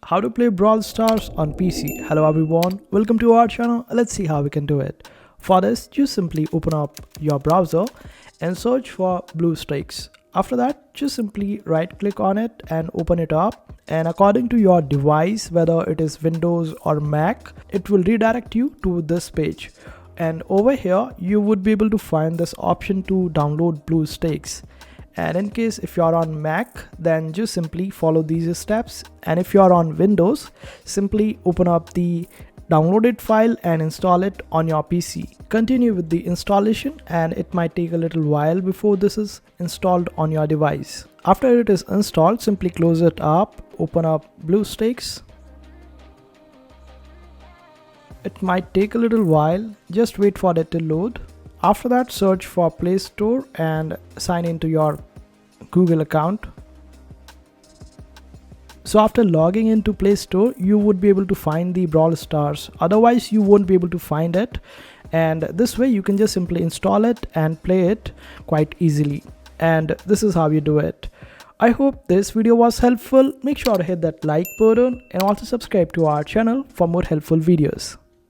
how to play Brawl Stars on PC. Hello everyone, welcome to our channel. Let's see how we can do it. For this, just simply open up your browser and search for BlueStacks. After that, just simply right click on it and open it up, and according to your device, whether it is Windows or Mac, it will redirect you to this page. And over here you would be able to find this option to download BlueStacks. And in case if you are on Mac, then just simply follow these steps, and if you are on Windows, simply open up the downloaded file and install it on your PC. Continue with the installation, and it might take a little while before this is installed on your device. After it is installed, simply close it up, open up BlueStacks. It might take a little while, just wait for it to load. After that, search for Play Store and sign into your Google account. So after logging into Play Store, you would be able to find the Brawl Stars. Otherwise, you won't be able to find it. And this way, you can just simply install it and play it quite easily. And this is how you do it. I hope this video was helpful. Make sure to hit that like button and also subscribe to our channel for more helpful videos.